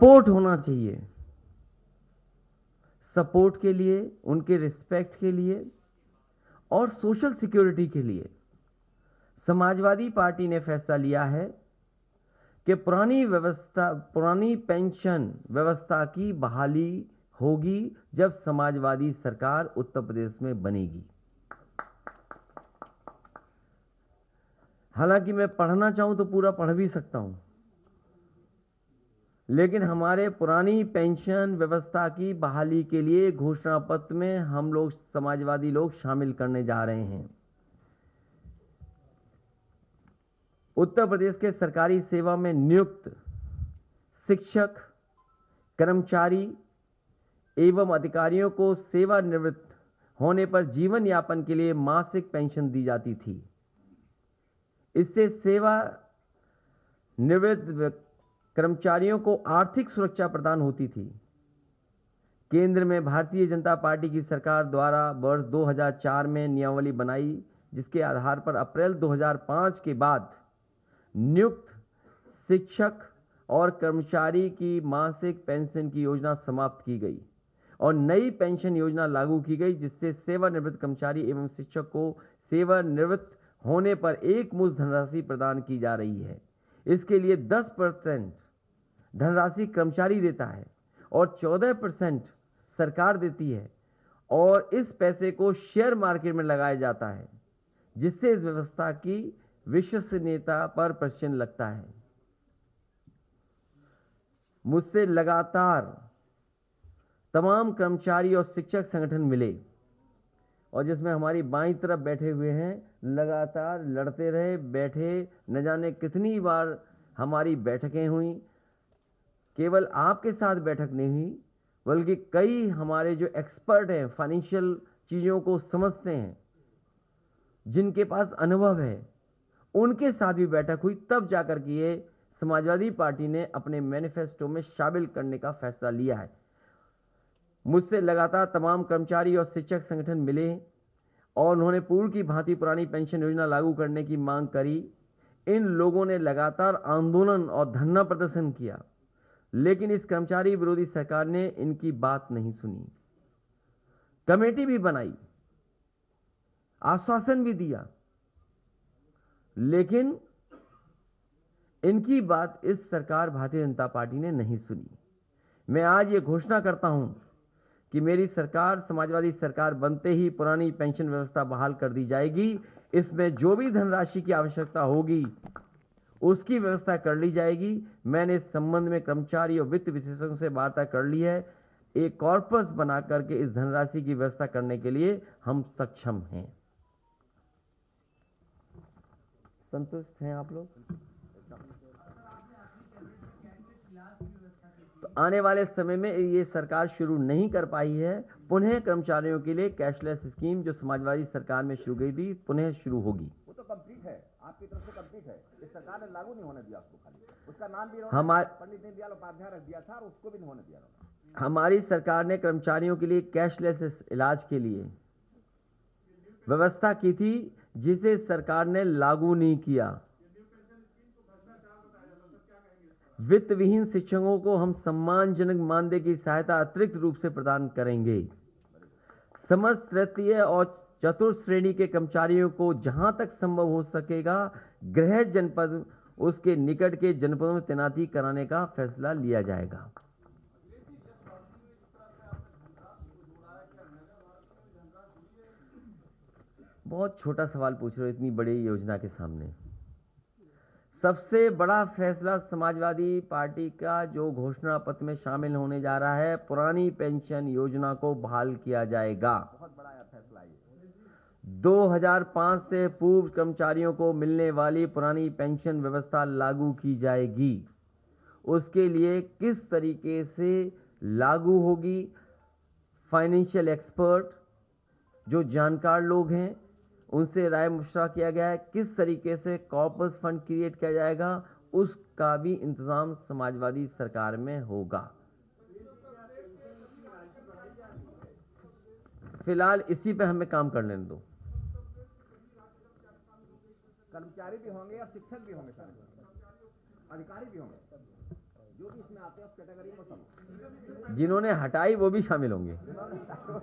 Support होना चाहिए, support के लिए, उनके रिस्पेक्ट के लिए और सोशल सिक्योरिटी के लिए समाजवादी पार्टी ने फैसला लिया है कि पुरानी पेंशन व्यवस्था की बहाली होगी जब समाजवादी सरकार उत्तर प्रदेश में बनेगी। हालांकि मैं पढ़ना चाहूं तो पूरा पढ़ भी सकता हूं, लेकिन हमारे पुरानी पेंशन व्यवस्था की बहाली के लिए घोषणा पत्र में हम लोग समाजवादी लोग शामिल करने जा रहे हैं। उत्तर प्रदेश के सरकारी सेवा में नियुक्त शिक्षक, कर्मचारी एवं अधिकारियों को सेवानिवृत्त होने पर जीवन यापन के लिए मासिक पेंशन दी जाती थी। इससे सेवानिवृत्त कर्मचारियों को आर्थिक सुरक्षा प्रदान होती थी। केंद्र में भारतीय जनता पार्टी की सरकार द्वारा वर्ष 2004 में नियमावली बनाई, जिसके आधार पर अप्रैल 2005 के बाद नियुक्त शिक्षक और कर्मचारी की मासिक पेंशन की योजना समाप्त की गई और नई पेंशन योजना लागू की गई, जिससे सेवानिवृत्त कर्मचारी एवं शिक्षक को सेवानिवृत्त होने पर एकमुश्त धनराशि प्रदान की जा रही है। इसके लिए 10% धनराशि कर्मचारी देता है और 14% सरकार देती है और इस पैसे को शेयर मार्केट में लगाया जाता है, जिससे इस व्यवस्था की विश्वसनीयता पर प्रश्न लगता है। मुझसे लगातार तमाम कर्मचारी और शिक्षक संगठन मिले और जिसमें हमारी बाईं तरफ बैठे हुए हैं, लगातार लड़ते रहे, बैठे, न जाने कितनी बार हमारी बैठकें हुई। केवल आपके साथ बैठक नहीं हुई, बल्कि कई हमारे जो एक्सपर्ट हैं, फाइनेंशियल चीज़ों को समझते हैं, जिनके पास अनुभव है, उनके साथ भी बैठक हुई। तब जाकर के ये समाजवादी पार्टी ने अपने मैनिफेस्टो में शामिल करने का फैसला लिया है। मुझसे लगातार तमाम कर्मचारी और शिक्षक संगठन मिले और उन्होंने पूर्व की भांति पुरानी पेंशन योजना लागू करने की मांग करी। इन लोगों ने लगातार आंदोलन और धरना प्रदर्शन किया, लेकिन इस कर्मचारी विरोधी सरकार ने इनकी बात नहीं सुनी। कमेटी भी बनाई, आश्वासन भी दिया, लेकिन इनकी बात इस सरकार भारतीय जनता पार्टी ने नहीं सुनी। मैं आज ये घोषणा करता हूं कि मेरी सरकार, समाजवादी सरकार बनते ही पुरानी पेंशन व्यवस्था बहाल कर दी जाएगी। इसमें जो भी धनराशि की आवश्यकता होगी उसकी व्यवस्था कर ली जाएगी। मैंने इस संबंध में कर्मचारी और वित्त विशेषज्ञों से वार्ता कर ली है। एक कॉर्पस बना करके इस धनराशि की व्यवस्था करने के लिए हम सक्षम हैं। संतुष्ट हैं आप लोग? तो आने वाले समय में ये सरकार शुरू नहीं कर पाई है, पुनः कर्मचारियों के लिए कैशलेस स्कीम जो समाजवादी सरकार में शुरू गई थी, पुनः शुरू होगी। वो तो कंप्लीट है, आपकी तरफ से कंप्लीट है। इस सरकार ने लागू नहीं होने दिया उसको, खाली उसका नाम भी पंडित दीनदयाल उपाध्याय रख दिया था और उसको भी नहीं होने दिया। हमारी सरकार ने कर्मचारियों के लिए कैशलेस इलाज के लिए व्यवस्था की थी, जिसे सरकार ने लागू नहीं किया। वित्त विहीन शिक्षकों को हम सम्मानजनक मानदेय की सहायता अतिरिक्त रूप से प्रदान करेंगे। समस्त तृतीय और चतुर्थ श्रेणी के कर्मचारियों को जहां तक संभव हो सकेगा गृह जनपद, उसके निकट के जनपदों में तैनाती कराने का फैसला लिया जाएगा। बहुत छोटा सवाल पूछ रहे हो इतनी बड़ी योजना के सामने। सबसे बड़ा फैसला समाजवादी पार्टी का जो घोषणा पत्र में शामिल होने जा रहा है, पुरानी पेंशन योजना को बहाल किया जाएगा। बहुत बड़ा फैसला है। 2005 से पूर्व कर्मचारियों को मिलने वाली पुरानी पेंशन व्यवस्था लागू की जाएगी। उसके लिए किस तरीके से लागू होगी, फाइनेंशियल एक्सपर्ट जो जानकार लोग हैं उनसे राय मशवरा किया गया है। किस तरीके से कॉर्पस फंड क्रिएट किया जाएगा, उसका भी इंतजाम समाजवादी सरकार में होगा। फिलहाल इसी पे हमें काम कर लेने दो। कर्मचारी भी होंगे और शिक्षक भी होंगे, अधिकारी भी होंगे। जो भी इसमें आते हैं उस कैटेगरी में सब जिन्होंने हटाई वो भी शामिल होंगे।